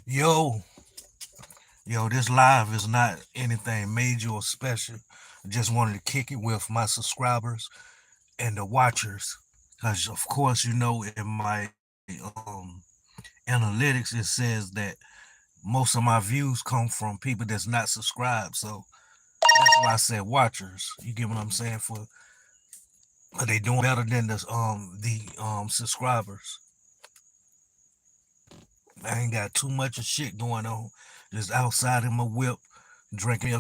Yo, yo, this live is not anything major or special. I just wanted to kick it with my subscribers and the watchers. Because, of course, in my analytics, it says that most of my views come from people that's not subscribed. So that's why I said watchers. You get what I'm saying? Are they doing better than the subscribers? I ain't got too much of shit going on. Just outside in my whip, drinking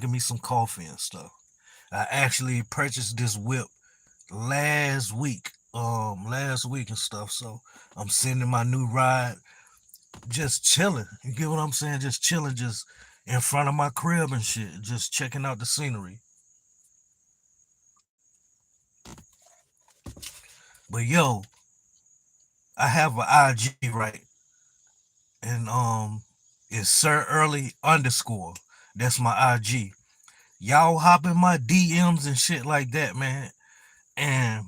me some coffee and stuff. I actually purchased this whip last week and stuff. So I'm sitting in my new ride, just chilling. You get what I'm saying? Just chilling, just in front of my crib and shit, just checking out the scenery. But yo, I have an IG right, and it's Sir Early underscore. That's my IG. Y'all hop in my DMs and shit like that, man, and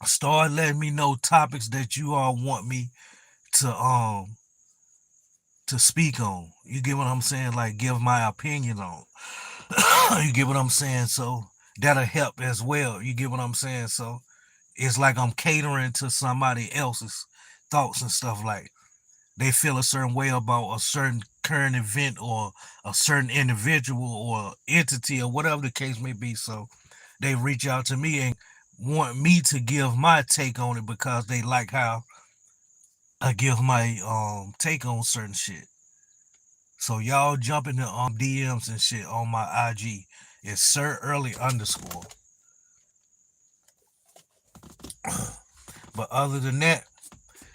start letting me know topics that you all want me to speak on. You get what I'm saying? Like give my opinion on. You get what I'm saying? So that'll help as well. You get what I'm saying? So it's like I'm catering to somebody else's thoughts and stuff. Like they feel a certain way about a certain current event or a certain individual or entity or whatever the case may be. So they reach out to me and want me to give my take on it because they like how I give my take on certain shit. So y'all jump in the DMs and shit on my IG. It's Sir Early underscore. But other than that,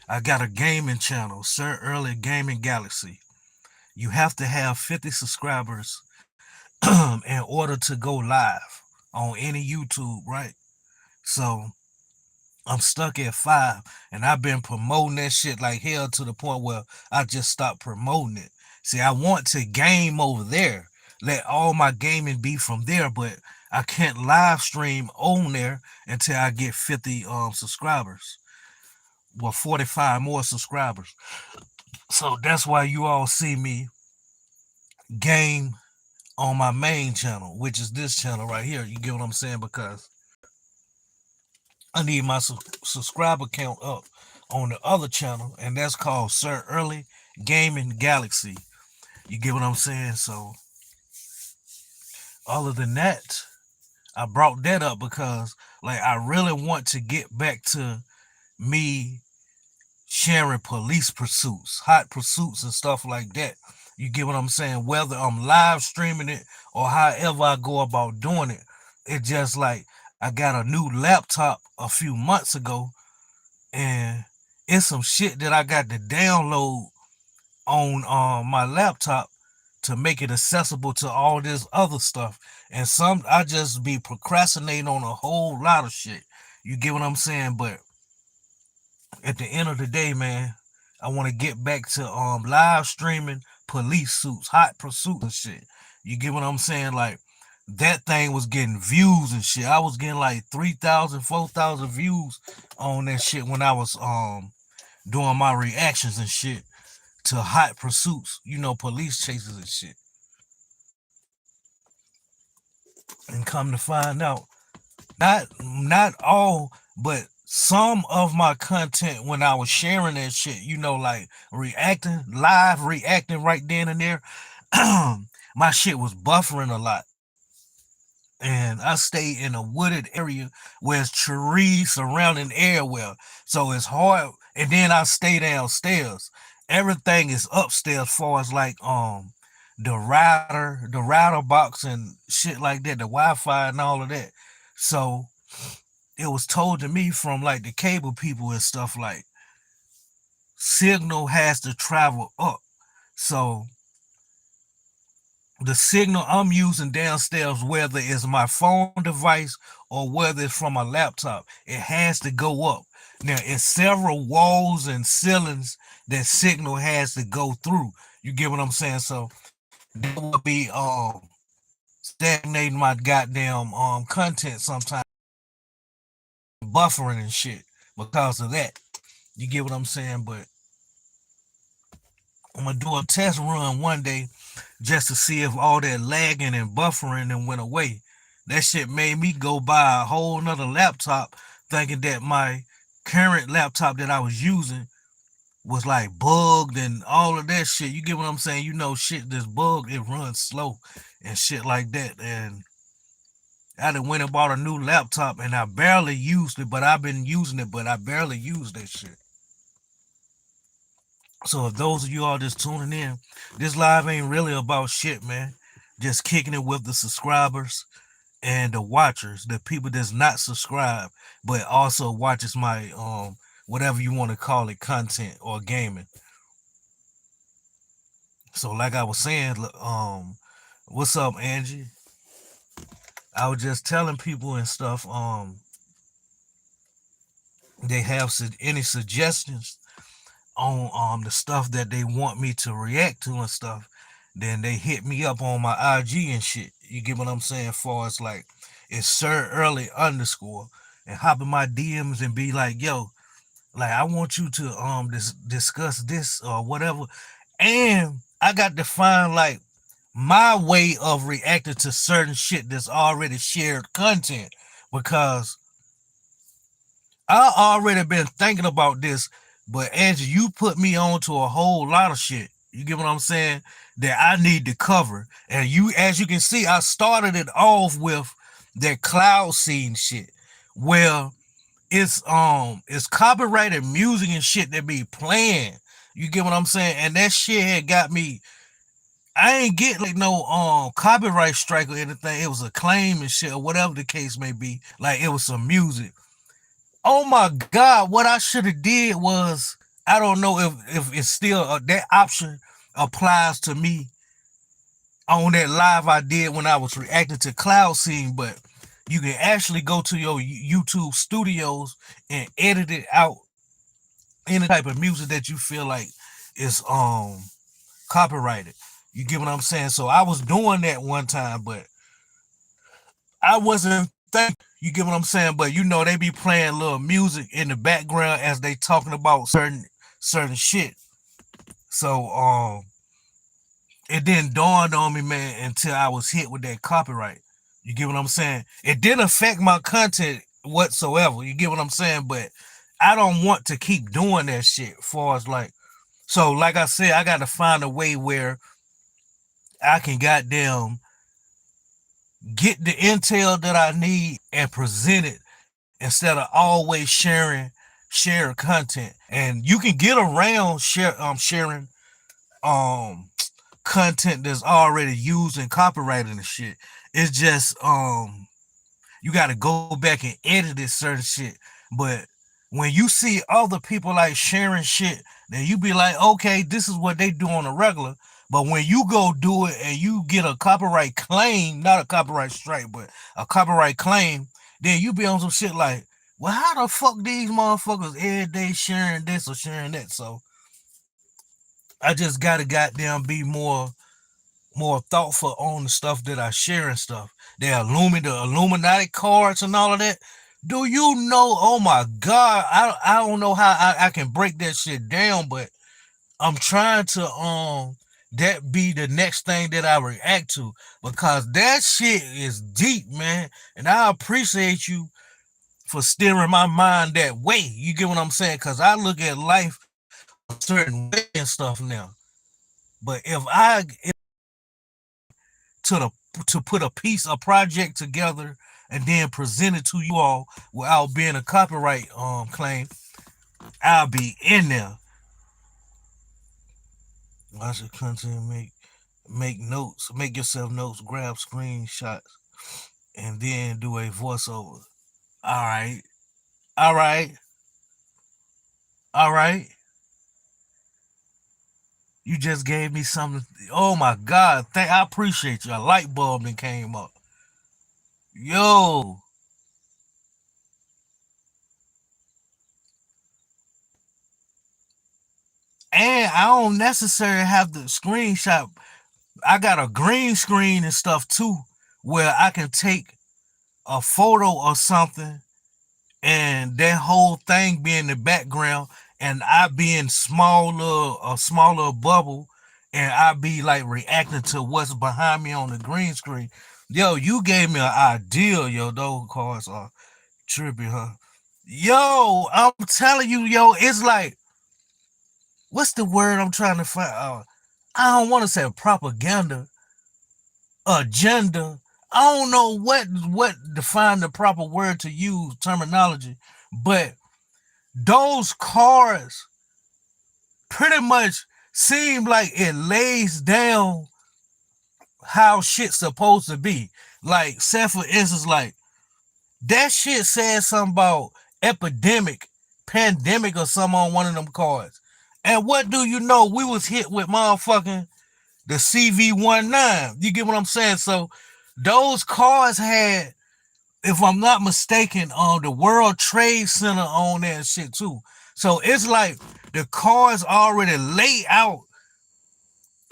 I got a gaming channel, Sir Early Gaming Galaxy. You have to have 50 subscribers in order to go live on any YouTube, right? So I'm stuck at 5, and I've been promoting that shit like hell to the point where I just stopped promoting it. See, I want to game over there, let all my gaming be from there, but I can't live stream on there until I get 50 subscribers. Well, 45 more subscribers. So that's why you all see me game on my main channel, which is this channel right here. You get what I'm saying? Because I need my subscriber count up on the other channel, and that's called Sir Early Gaming Galaxy. You get what I'm saying? So, other than that, I brought that up because, like, I really want to get back to me sharing police pursuits, hot pursuits, and stuff like that. You get what I'm saying? Whether I'm live streaming it or however I go about doing it, it's just like I got a new laptop a few months ago, and it's some shit that I got to download on my laptop to make it accessible to all this other stuff. And some I just be procrastinating on a whole lot of shit. You get what I'm saying? But at the end of the day, man, I want to get back to live streaming police suits, hot pursuit and shit. You get what I'm saying? Like that thing was getting views and shit. I was getting like 3,000, 4,000 views on that shit when I was doing my reactions and shit to hot pursuits, police chases and shit. And come to find out, not all, but some of my content when I was sharing that shit, like reacting right then and there, my shit was buffering a lot. And I stay in a wooded area where it's trees surrounding everywhere. So it's hard. And then I stay downstairs. Everything is upstairs as far as like the router box and shit like that, the Wi-Fi and all of that. So it was told to me from like the cable people and stuff like signal has to travel up. So the signal I'm using downstairs, whether it's my phone device or whether it's from a laptop, it has to go up. Now, it's several walls and ceilings that signal has to go through. You get what I'm saying? So that will be stagnating my goddamn content sometimes, buffering and shit because of that. You get what I'm saying? But I'm gonna do a test run one day just to see if all that lagging and buffering and went away. That shit made me go buy a whole nother laptop, thinking that my current laptop that I was using was like bugged and all of that shit. You get what I'm saying? You know, shit that's bugged, it runs slow and shit like that. And I done went and bought a new laptop and I barely used it, but I've been using it, but I barely use that shit. So if those of you all just tuning in, this live ain't really about shit, man. Just kicking it with the subscribers and the watchers, the people that's not subscribed, but also watches my whatever you want to call it, content or gaming. So like I was saying, what's up, Angie? I was just telling people and stuff, they have any suggestions on the stuff that they want me to react to and stuff, then they hit me up on my IG and shit. You get what I'm saying? For it's like it's Sir Early underscore and hop in my DMs and be like, yo, like I want you to discuss this or whatever. And I got to find like my way of reacting to certain shit that's already shared content because I already been thinking about this, but Angie, you put me on to a whole lot of shit. You get what I'm saying? That I need to cover. And you, as you can see, I started it off with that cloud scene shit. Where it's copyrighted music and shit that be playing. You get what I'm saying? And that shit had got me. I ain't get like no copyright strike or anything. It was a claim and shit or whatever the case may be. Like it was some music. Oh my God, what I should have did was, I don't know if it's still that option applies to me on that live I did when I was reacting to Cloud Scene, but you can actually go to your YouTube studios and edit it out any type of music that you feel like is copyrighted. You get what I'm saying? So I was doing that one time, but I wasn't thinking. You get what I'm saying? But you know they be playing little music in the background as they talking about certain shit. So it didn't dawn on me, man, until I was hit with that copyright. You get what I'm saying? It didn't affect my content whatsoever. You get what I'm saying? But I don't want to keep doing that shit. Far as like, so like I said, I got to find a way where I can goddamn get the intel that I need and present it instead of always sharing content. And you can get around sharing um content that's already used and copyrighted and shit. It's just you got to go back and edit it certain shit. But when you see other people like sharing shit, then you be like, okay, this is what they do on a regular. But when you go do it and you get a copyright claim, not a copyright strike, but a copyright claim, then you be on some shit like, well, how the fuck these motherfuckers every day sharing this or sharing that? So I just gotta goddamn be more thoughtful on the stuff that I share and stuff. The Illuminati cards and all of that. Do you know? Oh my God, I don't know how I can break that shit down, but I'm trying to that be the next thing that I react to because that shit is deep, man. And I appreciate you for steering my mind that way. You get what I'm saying? Because I look at life a certain way and stuff now. But if to the to put a piece, a project together, and then present it to you all without being a copyright claim, I'll be in there. Watch the content, make notes, make yourself notes, grab screenshots, and then do a voiceover. All right, all right, all right. You just gave me something. Oh my God, I appreciate you. A light bulb that came up. Yo, and I don't necessarily have the screenshot. I got a green screen and stuff too, where I can take a photo or something and that whole thing be in the background and I be in a smaller bubble and I be like reacting to what's behind me on the green screen. Yo, you gave me an idea, yo. Those cars are trippy, huh? Yo, I'm telling you, yo, it's like, what's the word I'm trying to find? I don't want to say propaganda, agenda. I don't know what define the proper word to use terminology, but those cars pretty much seem like it lays down how shit's supposed to be. Like, say for instance, like that shit said something about epidemic, pandemic, or something on one of them cards. And what do you know? We was hit with motherfucking the CV-19. You get what I'm saying? So those cars had, if I'm not mistaken, the World Trade Center on that shit too. So it's like the cars already lay out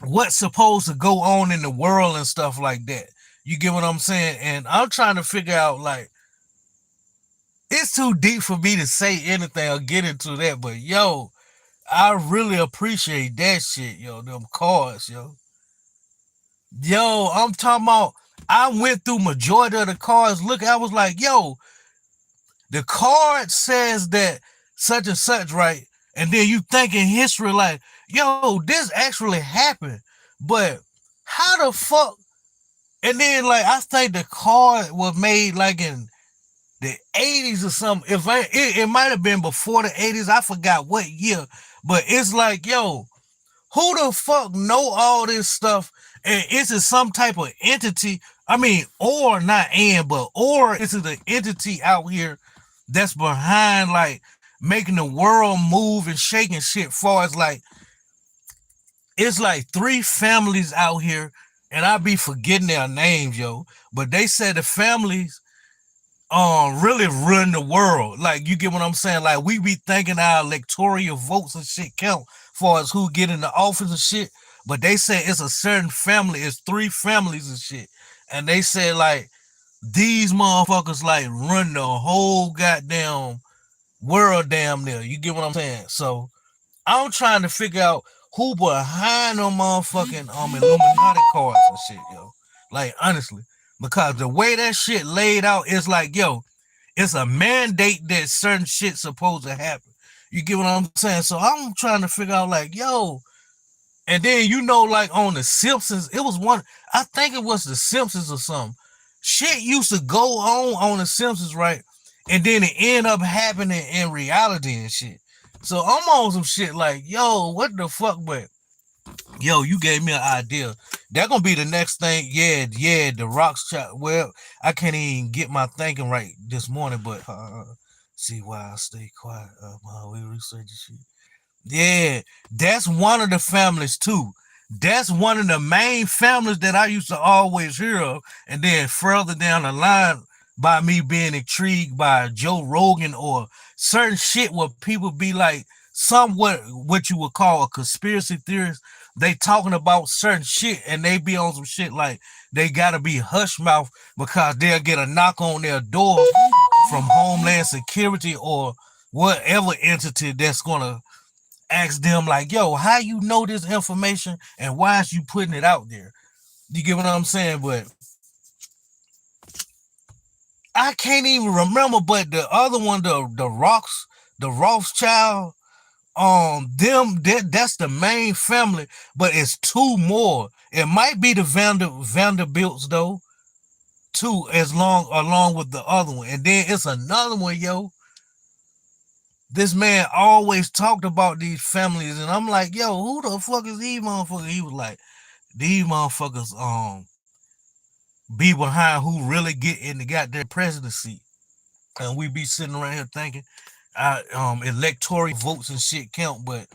what's supposed to go on in the world and stuff like that. You get what I'm saying? And I'm trying to figure out, like, it's too deep for me to say anything or get into that, but yo, I really appreciate that shit, yo, them cars, yo. Yo, I'm talking about, I went through majority of the cars. Look, I was like, yo, the card says that such and such, right? And then you think in history, like, yo, this actually happened. But how the fuck? And then, like, I think the card was made like in the 80s or something. If it might have been before the 80s. I forgot what year. But it's like, yo, who the fuck know all this stuff? And is it some type of entity? I mean, or not but or is it an entity out here that's behind, like, making the world move and shaking shit far as, like, it's like three families out here, and I be forgetting their names, yo. But they said the families really run the world. Like, you get what I'm saying? Like, we be thinking our electoral votes and shit count far as who get in the office and shit. But they say it's a certain family, it's three families and shit. And they say, like, these motherfuckers, like, run the whole goddamn world damn near. You get what I'm saying? So I'm trying to figure out who behind them motherfucking Illuminati cards and shit, yo. Like, honestly. Because the way that shit laid out is like, yo, it's a mandate that certain shit's supposed to happen. You get what I'm saying? So I'm trying to figure out, like, yo, and then, you know, like on The Simpsons, it was one, I think it was The Simpsons or something. Shit used to go on The Simpsons, right? And then it end up happening in reality and shit. So I'm on some shit like, yo, what the fuck, but yo, you gave me an idea. That gonna be the next thing. Yeah, the rocks child. Well, I can't even get my thinking right this morning, but see why I stay quiet. We research shit. Yeah, that's one of the families too. That's one of the main families that I used to always hear of. And then further down the line, by me being intrigued by Joe Rogan or certain shit where people be like somewhat what you would call a conspiracy theorist. They talking about certain shit and they be on some shit like they gotta be hush mouth because they'll get a knock on their door from Homeland Security or whatever entity that's gonna ask them, like, yo, how you know this information and why is you putting it out there? You get what I'm saying? But I can't even remember. But the other one, the Rothschild, that's the main family, but it's two more. It might be the Vanderbilts though, too, as long along with the other one, and then it's another one, yo. This man always talked about these families, and I'm like, yo, who the fuck is these motherfuckers? He was like, these motherfuckers be behind who really get in the goddamn presidency. And we be sitting around here thinking electoral votes and shit count, but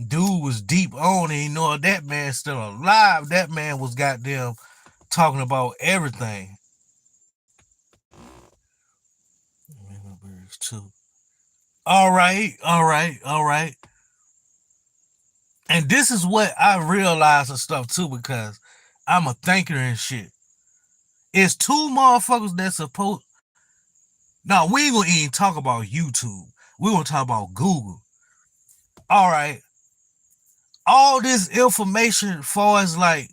dude was deep on it. You know, that man still alive. That man was goddamn talking about everything. Too. All right. And this is what I realized and stuff too, because I'm a thinker and shit. It's two motherfuckers that supposed. No, we ain't gonna even talk about YouTube. We gonna talk about Google. All right. all this information far as like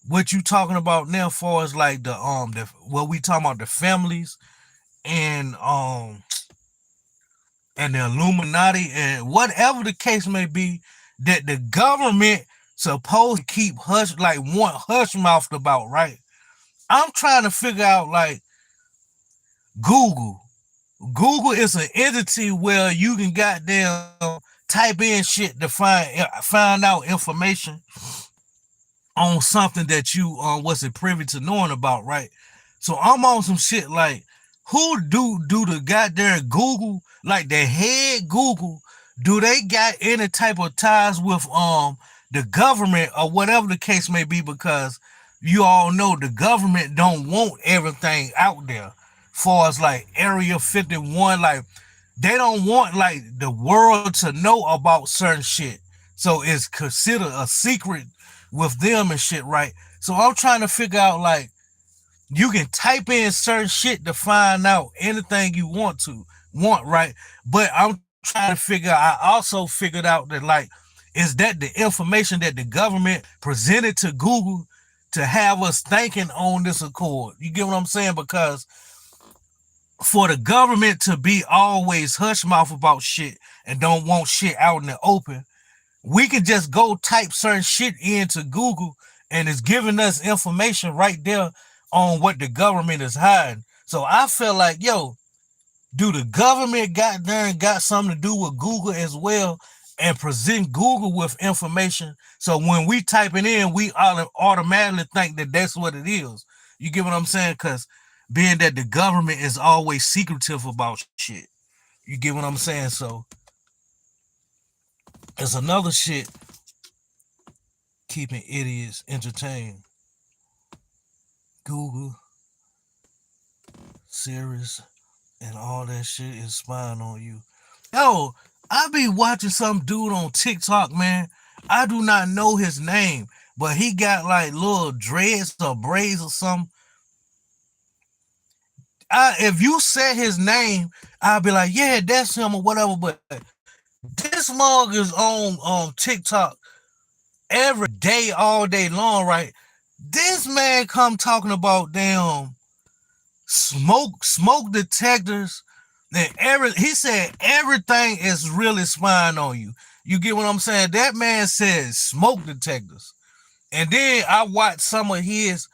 what you talking about now, far as like the what we talking about, the families and and the Illuminati and whatever the case may be, that the government supposed to keep hush, like want hush mouthed about, right? I'm trying to figure out like Google. Google is an entity where you can goddamn type in shit to find out information on something that you wasn't privy to knowing about, right? So I'm on some shit like, who do the goddamn Google, like the head Google, do they got any type of ties with the government or whatever the case may be? Because you all know the government don't want everything out there. Far as like Area 51, like they don't want like the world to know about certain shit. So it's considered a secret with them and shit, right? So I'm trying to figure out like, you can type in certain shit to find out anything you want, right? But I'm trying to figure, I also figured out that like, is that the information that the government presented to Google to have us thinking on this accord? You get what I'm saying? Because for the government to be always hush mouth about shit and don't want shit out in the open, we can just go type certain shit into Google and it's giving us information right there on what the government is hiding. So I feel like, yo, do the government got there and got something to do with Google as well and present Google with information? So when we type it in, we automatically think that that's what it is. You get what I'm saying? Because being that the government is always secretive about shit. You get what I'm saying? So there's another shit keeping idiots entertained. Google, Sirius, and all that shit is spying on you. Yo, I be watching some dude on TikTok, man. I do not know his name, but he got like little dreads or braids or something. If you said his name, I'll be like, yeah, that's him or whatever. But this mug is on TikTok every day, all day long, right? This man come talking about damn smoke detectors. He said everything is really spying on you. You get what I'm saying? That man said smoke detectors. And then I watched some of his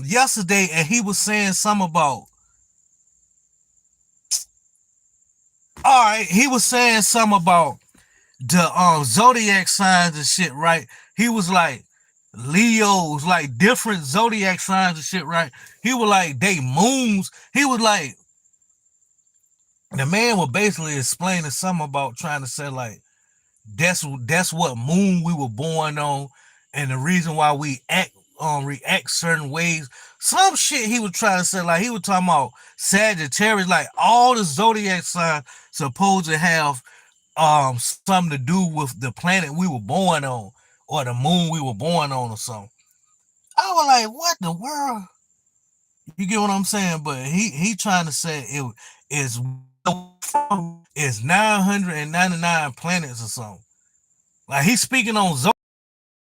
yesterday, and he was saying something about, all right, he was saying something about the zodiac signs and shit, right? He was like Leos, like different zodiac signs and shit, right? He was like they moons. He was like, the man was basically explaining something about trying to say like that's what moon we were born on, and the reason why we react certain ways. Some shit he was trying to say, like he was talking about Sagittarius, like all the zodiac signs supposed to have something to do with the planet we were born on or the moon we were born on or something. I was like, what the world? You get what I'm saying? But he trying to say it is is 999 planets or something. Like he's speaking on zodiac.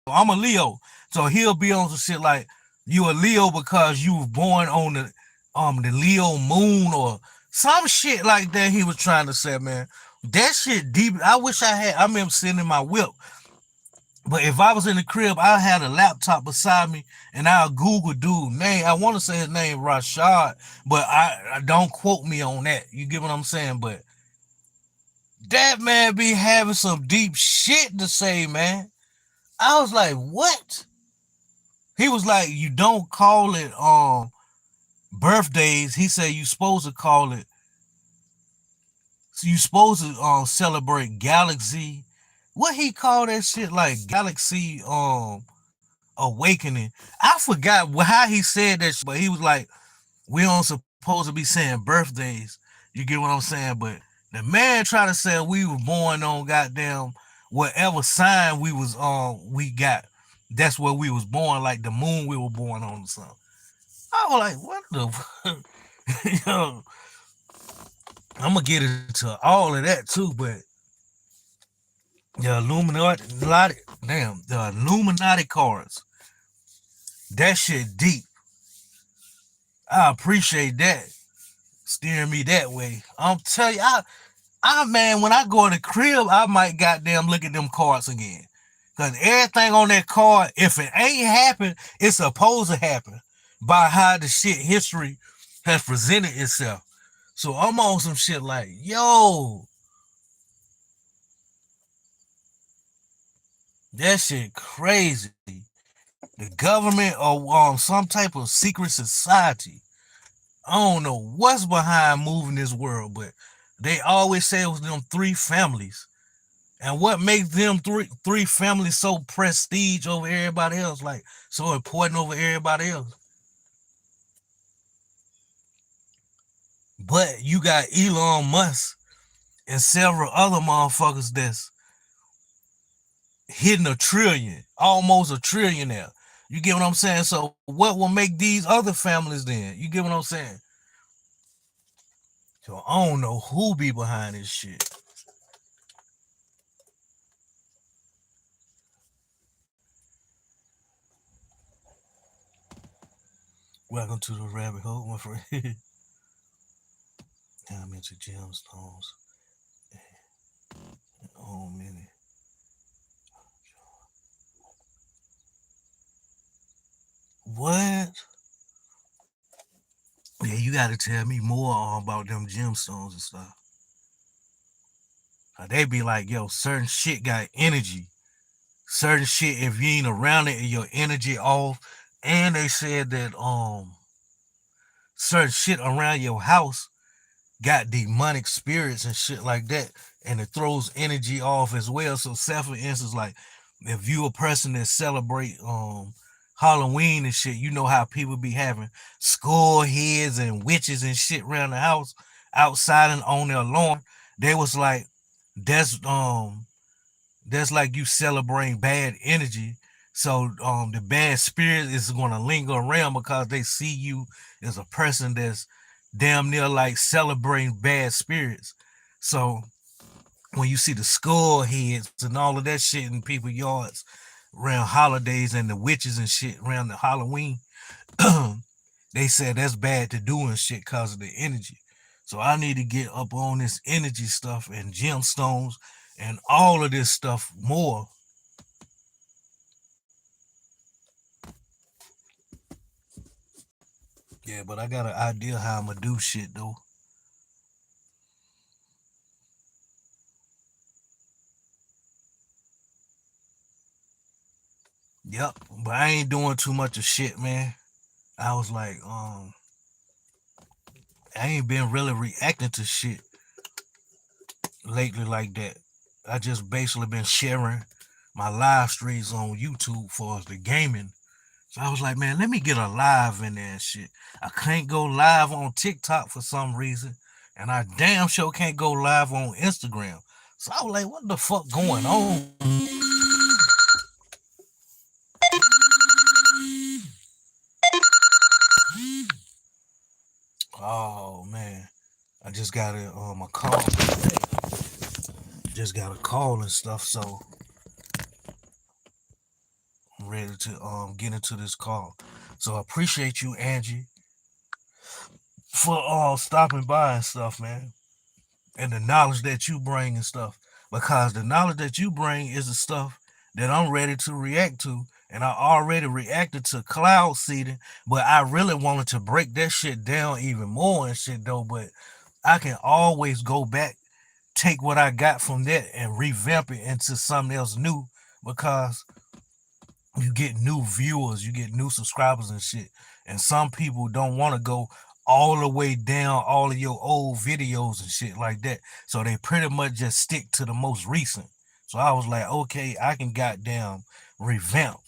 I'm a Leo, so he'll be on some shit like, you a Leo because you was born on the Leo moon or some shit like that. He was trying to say, man, that shit deep. I wish I remember sitting in my whip, but if I was in the crib, I had a laptop beside me and I'll Google dude name. I want to say his name Rashad, but I don't quote me on that. You get what I'm saying? But that man be having some deep shit to say, man. I was like, what? He was like, you don't call it birthdays. He said you supposed to call it, you supposed to celebrate galaxy. What he called that shit, like galaxy awakening. I forgot how he said that shit, but he was like, we don't supposed to be saying birthdays. You get what I'm saying? But the man tried to say we were born on goddamn whatever sign we got. That's where we was born, like the moon we were born on or something. I was like, what the yo, I'm gonna get into all of that too, but The the Illuminati cards. That shit deep. I appreciate that. Steering me that way. I'm telling you, man, when I go in the crib, I might goddamn look at them cards again. Cause everything on that card, if it ain't happened, it's supposed to happen by how the shit history has presented itself. So I'm on some shit like, yo, that shit crazy. The government or some type of secret society. I don't know what's behind moving this world, but they always say it was them three families. And what makes them three families so prestige over everybody else, like so important over everybody else? But you got Elon Musk and several other motherfuckers that's hitting a trillion, almost a trillionaire. You get what I'm saying? So what will make these other families then? You get what I'm saying? So I don't know who be behind this shit. Welcome to the rabbit hole, my friend. I'm into gemstones. Oh, many. What? Yeah, you got to tell me more about them gemstones and stuff. They be like, yo, certain shit got energy. Certain shit, if you ain't around it, your energy off. And they said that certain shit around your house got demonic spirits and shit like that, and it throws energy off as well. So, say for instance, like if you a person that celebrate Halloween and shit, you know how people be having skull heads and witches and shit around the house, outside and on their lawn. They was like, that's that's like you celebrating bad energy. So the bad spirit is gonna linger around because they see you as a person that's damn near like celebrating bad spirits. So when you see the skull heads and all of that shit in people's yards around holidays and the witches and shit around the Halloween, they said that's bad to do and shit because of the energy. So I need to get up on this energy stuff and gemstones and all of this stuff more. Yeah, but I got an idea how I'm gonna do shit though. Yep, but I ain't doing too much of shit, man. I was like, I ain't been really reacting to shit lately like that. I just basically been sharing my live streams on YouTube for the gaming. So I was like, man, let me get a live in there and shit. I can't go live on TikTok for some reason, and I damn sure can't go live on Instagram. So I was like, what the fuck going on? Oh man, I just got a call. Just got a call and stuff, so I'm ready to get into this call. So I appreciate you, Angie, for stopping by and stuff, man, and the knowledge that you bring and stuff. Because the knowledge that you bring is the stuff that I'm ready to react to. And I already reacted to cloud seeding, but I really wanted to break that shit down even more and shit though. But I can always go back, take what I got from that and revamp it into something else new because you get new viewers, you get new subscribers and shit. And some people don't want to go all the way down all of your old videos and shit like that. So they pretty much just stick to the most recent. So I was like, okay, I can goddamn revamp.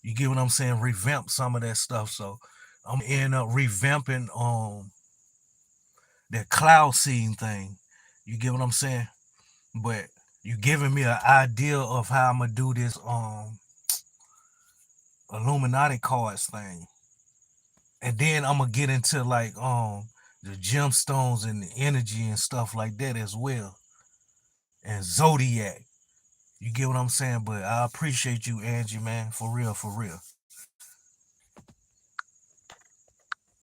You get what I'm saying? Revamp some of that stuff. So I'm end up revamping that cloud seeding thing. You get what I'm saying? But you giving me an idea of how I'm gonna do this Illuminati cards thing. And then I'm gonna get into like the gemstones and the energy and stuff like that as well. And zodiac. You get what I'm saying? But I appreciate you, Angie, man. For real, for real.